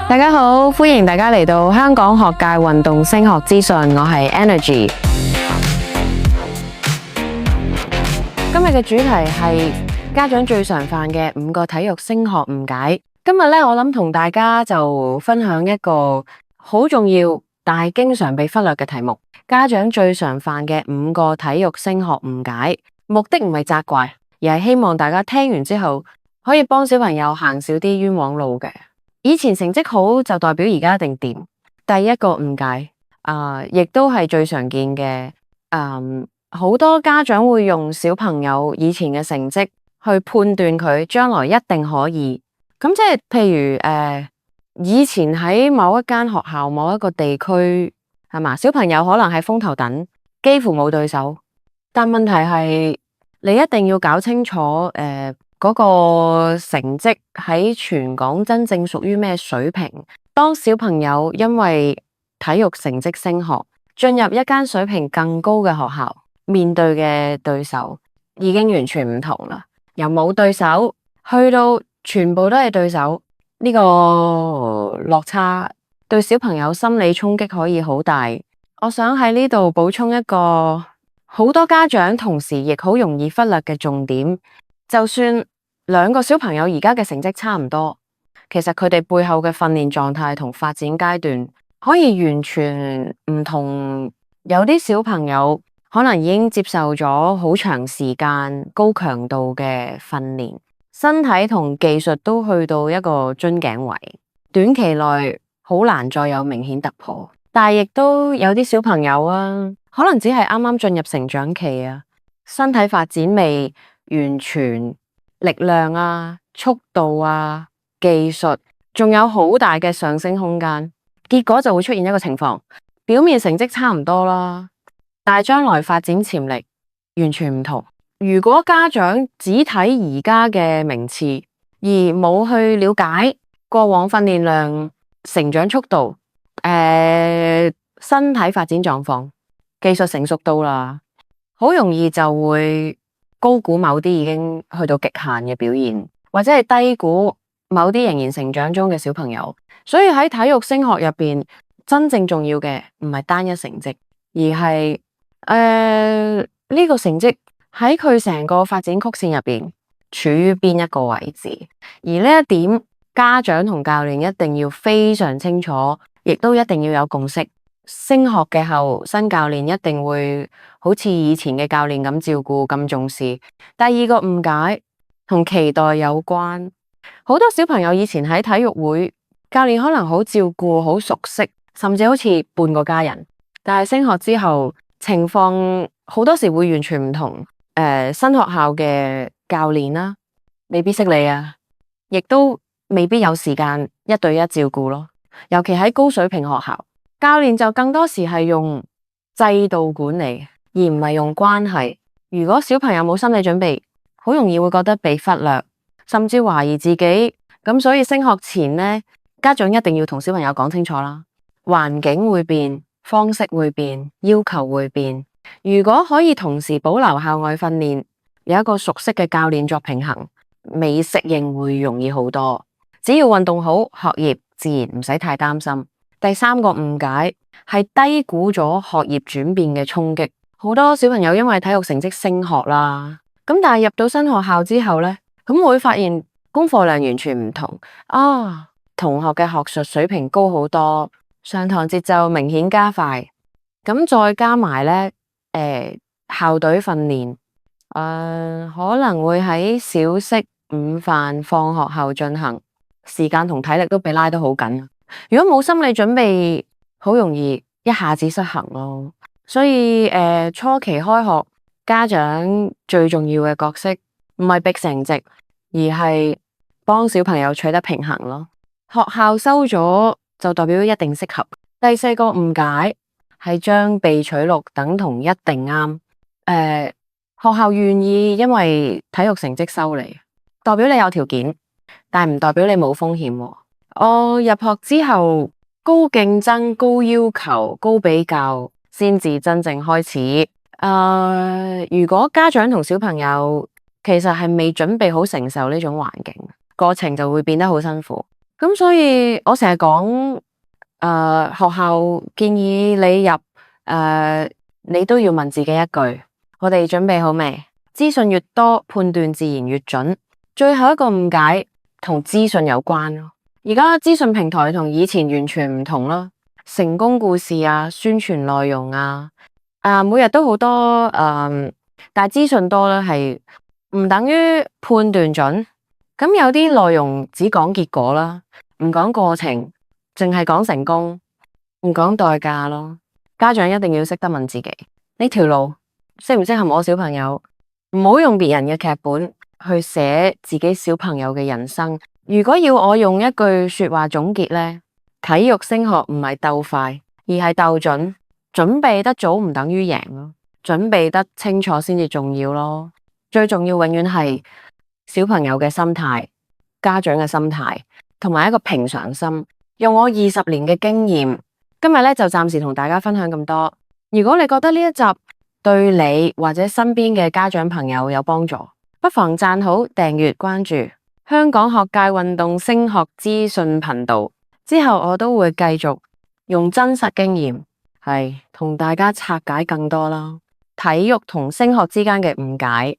大家好，歡迎大家嚟到香港學界運動升學資訊，我係 Energy。今日嘅主題係家長最常犯嘅5個體育升學誤解。今日咧，我諗同大家就分享一個好重要但係經常被忽略嘅題目：家長最常犯嘅5個體育升學誤解。目的唔係責怪，而係希望大家聽完之後可以幫小朋友行少啲冤枉路嘅。以前成績好就代表而家一定掂。第一個誤解，亦都係最常見嘅。好多家長會用小朋友以前嘅成績去判斷佢將來一定可以。咁即係譬如以前喺某一間學校、某一個地區係嘛，小朋友可能係風頭躉，幾乎冇對手。但問題係你一定要搞清楚嗰個成績喺全港真正屬於咩水平。當小朋友因為體育成績升學，進入一間水平更高嘅學校，面對嘅對手已經完全唔同啦。由冇對手去到全部都係對手，呢個落差對小朋友心理衝擊可以好大。我想喺呢度補充一個好多家長同時亦好容易忽略嘅重點。就算兩個小朋友而家嘅成績差唔多，其實佢哋背後嘅訓練狀態同發展階段可以完全唔同。有啲小朋友可能已經接受咗好長時間高強度嘅訓練，身體同技術都去到一個樽頸位，短期內好難再有明顯突破。但係亦都有啲小朋友可能只係啱啱進入成長期身體發展未完全，力量速度技術仲有好大嘅上升空間，結果就會出現一個情況，表面成績差唔多啦，但係將來發展潛力完全唔同。如果家長只睇而家嘅名次，而冇去了解過往訓練量、成長速度、身體發展狀況、技術成熟度啦，好容易就會高估某啲已經去到極限嘅表現，或者係低估某啲仍然成長中嘅小朋友。所以喺體育升學入邊，真正重要嘅唔係單一成績，而係呢個成績喺佢成個發展曲線入邊處於邊一個位置。而呢一點，家長同教練一定要非常清楚，亦都一定要有共識。升學嘅後，新教練一定會好似以前嘅教練咁照顧、咁重視。第二個誤解同期待有關，好多小朋友以前喺體育會，教練可能好照顧、好熟悉，甚至好似半個家人。但係升學之後，情況好多時會完全唔同。新學校嘅教練未必識你亦都未必有時間一對一照顧咯。尤其喺高水平學校，教練就更多時係用制度管理，而唔係用關係。如果小朋友冇心理準備，好容易會覺得被忽略，甚至懷疑自己。咁所以升學前呢，家長一定要同小朋友講清楚啦。環境會變，方式會變，要求會變。如果可以同時保留校外訓練，有一個熟悉嘅教練作平衡，未適應會容易好多。只要運動好，學業自然唔使太擔心。第三個誤解係低估咗學業轉變嘅衝擊。好多小朋友因為體育成績升學啦，咁但係入到新學校之後呢，咁會發現功課量完全唔同同學嘅學術水平高好多，上堂節奏明顯加快，咁再加埋呢校隊訓練可能會喺小息、午飯、放學後進行，時間同體力都被拉得好緊。如果冇心理準備，好容易一下子失衡咯。所以初期開學，家長最重要嘅角色唔係逼成績，而係幫小朋友取得平衡咯。學校收咗就代表一定適合。第四個誤解係將被取錄等同一定啱。學校願意因為體育成績收你，代表你有條件，但唔代表你冇風險。我入學之後，高競爭、高要求、高比較先至真正開始。如果家長同小朋友其實係未準備好承受呢種環境，過程就會變得好辛苦。咁所以我成日講，學校建議你入，你都要問自己一句：我哋準備好未？資訊越多，判斷自然越準。最後一個誤解同資訊有關咯。而家資訊平台同以前完全唔同咯，成功故事啊、宣傳內容啊，每日都好多，但係資訊多咧係唔等於判斷準。咁有啲內容只講結果啦，唔講過程，淨係講成功，唔講代價咯。家長一定要識得問自己，呢條路適唔適合我小朋友？唔好用別人嘅劇本去寫自己小朋友嘅人生。如果要我用一句說話總結呢，體育升學唔係鬥快，而係鬥準。準備得早唔等於贏咯，準備得清楚先至重要咯。最重要永遠係小朋友嘅心態、家長嘅心態，同埋一個平常心。用我20年嘅經驗，今日咧就暫時同大家分享咁多。如果你覺得呢一集對你或者身邊嘅家長朋友有幫助，不妨讚好、訂閱、關注香港學界運動升學資訊頻道。之後我都會繼續用真實經驗係同大家拆解更多啦，體育同升學之間嘅誤解。